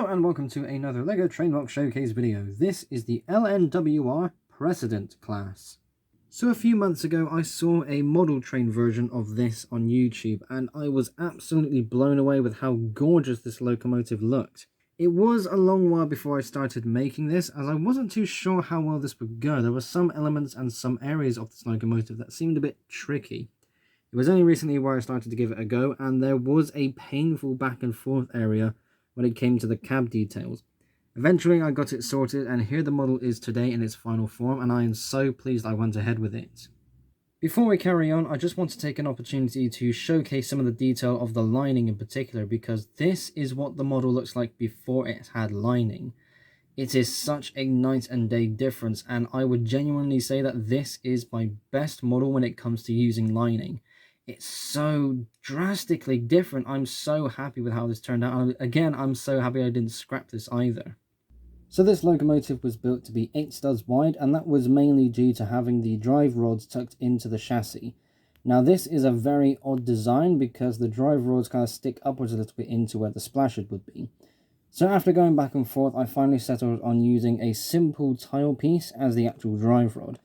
Hello and welcome to another LEGO Train MOC Showcase video. This is the LNWR Precedent class. So a few months ago I saw a model train version of this on YouTube and I was absolutely blown away with how gorgeous this locomotive looked. It was a long while before I started making this as I wasn't too sure how well this would go. There were some elements and some areas of this locomotive that seemed a bit tricky. It was only recently where I started to give it a go and there was a painful back and forth area when it came to the cab details. Eventually I got it sorted and here the model is today in its final form and I am so pleased I went ahead with it. Before we carry on, I just want to take an opportunity to showcase some of the detail of the lining in particular because this is what the model looks like before it had lining. It is such a night and day difference and I would genuinely say that this is my best model when it comes to using lining. It's so drastically different. I'm so happy with how this turned out. And again, I'm so happy I didn't scrap this either. So this locomotive was built to be 8 studs wide, and that was mainly due to having the drive rods tucked into the chassis. Now this is a very odd design because the drive rods kind of stick upwards a little bit into where the splashed would be. So after going back and forth, I finally settled on using a simple tile piece as the actual drive rod.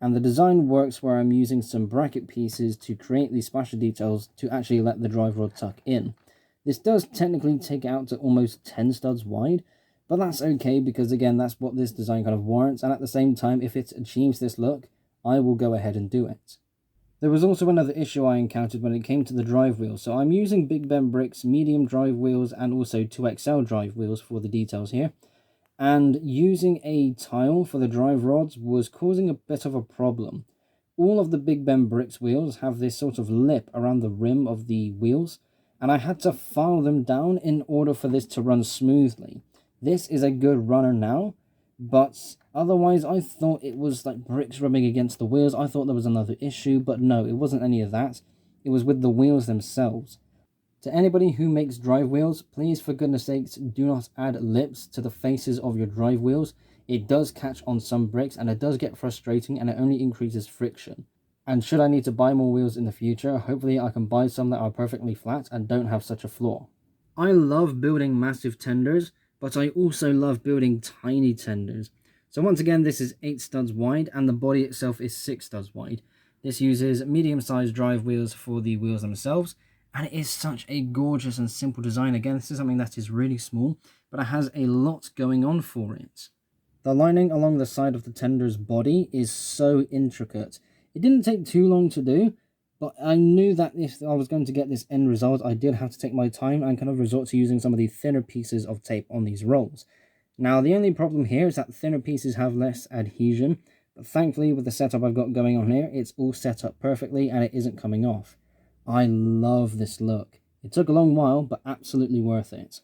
And the design works where I'm using some bracket pieces to create these splasher details to actually let the drive rod tuck in. This does technically take it out to almost 10 studs wide, but that's okay because again, that's what this design kind of warrants, and at the same time, if it achieves this look, I will go ahead and do it. There was also another issue I encountered when it came to the drive wheels, so I'm using Big Ben Bricks medium drive wheels and also 2XL drive wheels for the details here. And using a tile for the drive rods was causing a bit of a problem. All of the Big Ben Bricks wheels have this sort of lip around the rim of the wheels, and I had to file them down in order for this to run smoothly. This is a good runner now, but otherwise I thought it was like bricks rubbing against the wheels. I thought there was another issue, but no, it wasn't any of that. It was with the wheels themselves. To anybody who makes drive wheels, please for goodness sakes do not add lips to the faces of your drive wheels. It does catch on some bricks and it does get frustrating and it only increases friction. And should I need to buy more wheels in the future, hopefully I can buy some that are perfectly flat and don't have such a flaw. I love building massive tenders, but I also love building tiny tenders. So once again, this is 8 studs wide and the body itself is 6 studs wide. This uses medium-sized drive wheels for the wheels themselves. And it is such a gorgeous and simple design. Again, this is something that is really small, but it has a lot going on for it. The lining along the side of the tender's body is so intricate. It didn't take too long to do, but I knew that if I was going to get this end result, I did have to take my time and kind of resort to using some of the thinner pieces of tape on these rolls. Now, the only problem here is that thinner pieces have less adhesion, but thankfully with the setup I've got going on here, it's all set up perfectly and it isn't coming off. I love this look. It took a long while, but absolutely worth it.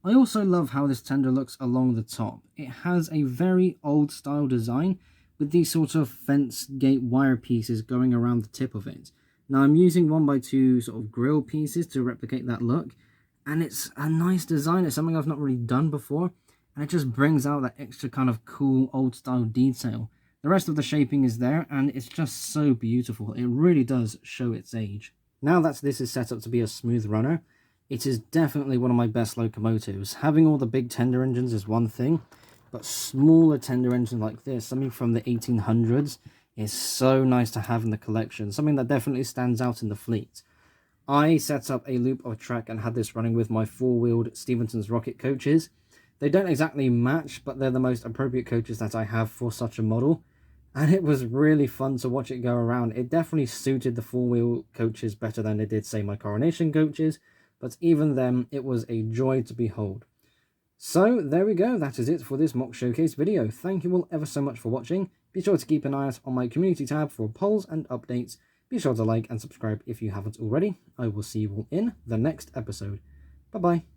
I also love how this tender looks along the top. It has a very old style design with these sort of fence gate wire pieces going around the tip of it. Now I'm using 1x2 sort of grill pieces to replicate that look, and it's a nice design. It's something I've not really done before, and it just brings out that extra kind of cool old style detail. The rest of the shaping is there, and it's just so beautiful. It really does show its age. Now that this is set up to be a smooth runner, it is definitely one of my best locomotives. Having all the big tender engines is one thing, but smaller tender engines like this, something from the 1800s, is so nice to have in the collection. Something that definitely stands out in the fleet. I set up a loop of track and had this running with my 4-wheeled Stephenson's rocket coaches. They don't exactly match, but they're the most appropriate coaches that I have for such a model. And it was really fun to watch it go around. It definitely suited the 4-wheel coaches better than it did, say, my Coronation coaches. But even then, it was a joy to behold. So, there we go. That is it for this MOC Showcase video. Thank you all ever so much for watching. Be sure to keep an eye out on my community tab for polls and updates. Be sure to like and subscribe if you haven't already. I will see you all in the next episode. Bye-bye.